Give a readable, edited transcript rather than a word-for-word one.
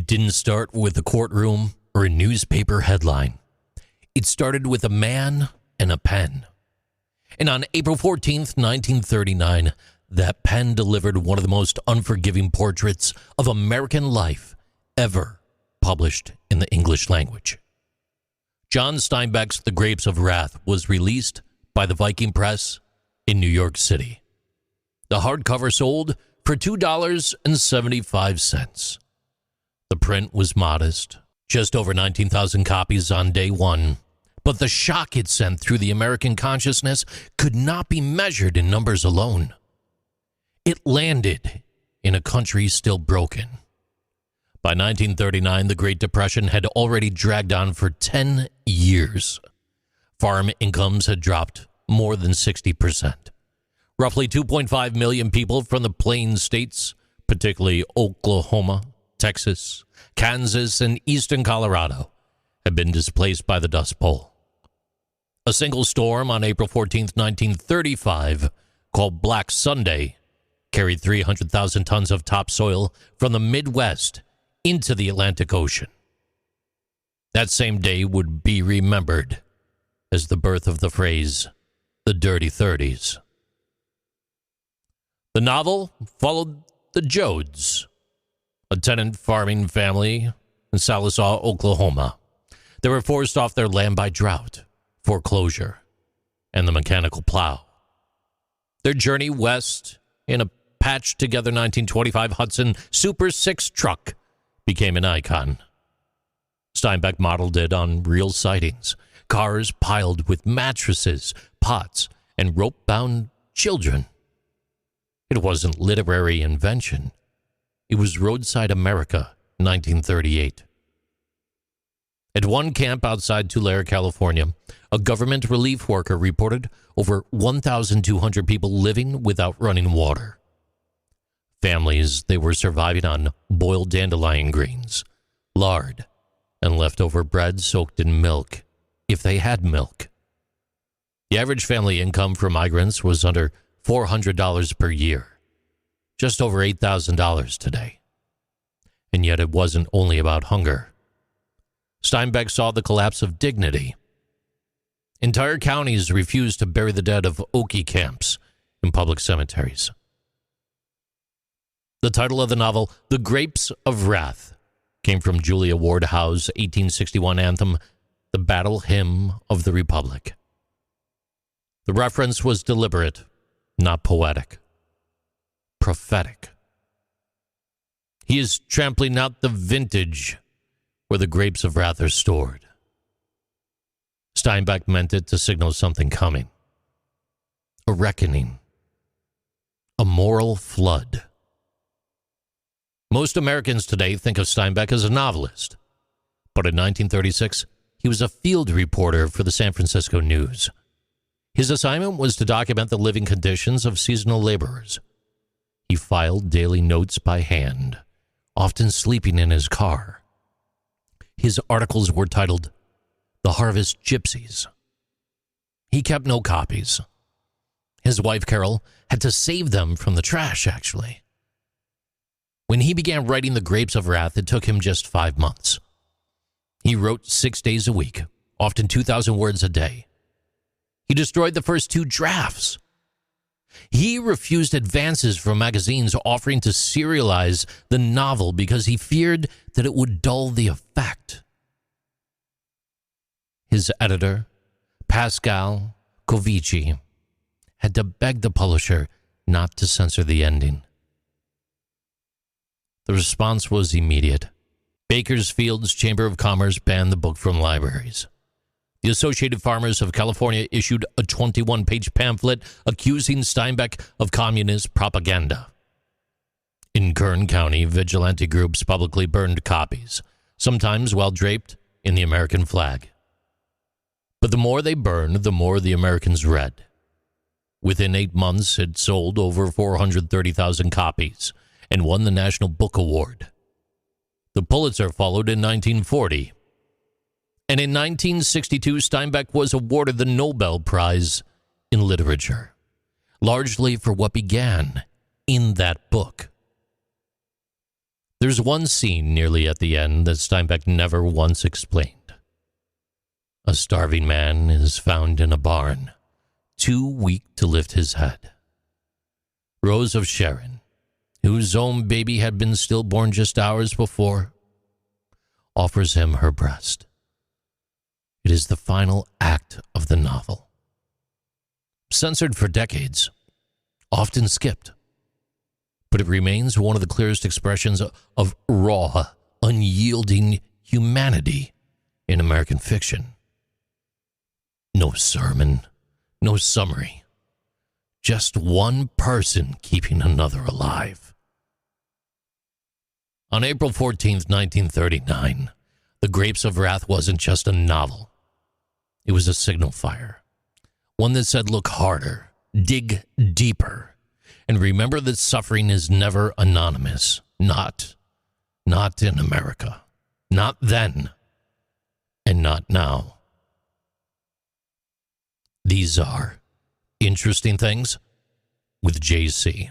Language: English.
It didn't start with a courtroom or a newspaper headline. It started with a man and a pen. And on April 14th, 1939, that pen delivered one of the most unforgiving portraits of American life ever published in the English language. John Steinbeck's The Grapes of Wrath was released by the Viking Press in New York City. The hardcover sold for $2.75. The print was modest, just over 19,000 copies on day one, but the shock it sent through the American consciousness could not be measured in numbers alone. It landed in a country still broken. By 1939, the Great Depression had already dragged on for 10 years. Farm incomes had dropped more than 60%. Roughly 2.5 million people from the Plains states, particularly Oklahoma, Texas, Kansas, and eastern Colorado, had been displaced by the Dust Bowl. A single storm on April 14, 1935, called Black Sunday, carried 300,000 tons of topsoil from the Midwest into the Atlantic Ocean. That same day would be remembered as the birth of the phrase, the Dirty 30s. The novel followed the Jodes, a tenant farming family in Sallisaw, Oklahoma. They were forced off their land by drought, foreclosure, and the mechanical plow. Their journey west in a patched-together 1925 Hudson Super 6 truck became an icon. Steinbeck modeled it on real sightings, cars piled with mattresses, pots, and rope-bound children. It wasn't literary invention. It was Roadside America, 1938. At one camp outside Tulare, California, a government relief worker reported over 1,200 people living without running water. Families, they were surviving on boiled dandelion greens, lard, and leftover bread soaked in milk, if they had milk. The average family income for migrants was under $400 per year. Just over $8,000 today. And yet it wasn't only about hunger. Steinbeck saw the collapse of dignity. Entire counties refused to bury the dead of Okie camps in public cemeteries. The title of the novel, The Grapes of Wrath, came from Julia Ward Howe's 1861 anthem, The Battle Hymn of the Republic. The reference was deliberate, not poetic. Prophetic. He is trampling out the vintage where the grapes of wrath are stored. Steinbeck meant it to signal something coming. A reckoning. A moral flood. Most Americans today think of Steinbeck as a novelist, but in 1936, he was a field reporter for the San Francisco News. His assignment was to document the living conditions of seasonal laborers. He filed daily notes by hand, often sleeping in his car. His articles were titled, The Harvest Gypsies. He kept no copies. His wife, Carol, had to save them from the trash, actually. When he began writing The Grapes of Wrath, it took him just 5 months. He wrote 6 days a week, often 2,000 words a day. He destroyed the first 2 drafts. He refused advances from magazines offering to serialize the novel because he feared that it would dull the effect. His editor, Pascal Covici, had to beg the publisher not to censor the ending. The response was immediate. Bakersfield's Chamber of Commerce banned the book from libraries. The Associated Farmers of California issued a 21-page pamphlet accusing Steinbeck of communist propaganda. In Kern County, vigilante groups publicly burned copies, sometimes while draped in the American flag. But the more they burned, the more the Americans read. Within 8 months, it sold over 430,000 copies and won the National Book Award. The Pulitzer followed in 1940. And in 1962, Steinbeck was awarded the Nobel Prize in Literature, largely for what began in that book. There's one scene nearly at the end that Steinbeck never once explained. A starving man is found in a barn, too weak to lift his head. Rose of Sharon, whose own baby had been stillborn just hours before, offers him her breast. It is the final act of the novel. Censored for decades, often skipped, but it remains one of the clearest expressions of raw, unyielding humanity in American fiction. No sermon, no summary, just one person keeping another alive. On April 14th, 1939, The Grapes of Wrath wasn't just a novel. It was a signal fire. One that said, look harder, dig deeper, and remember that suffering is never anonymous. Not in America. Not then, and not now. These are Interesting Things with JC.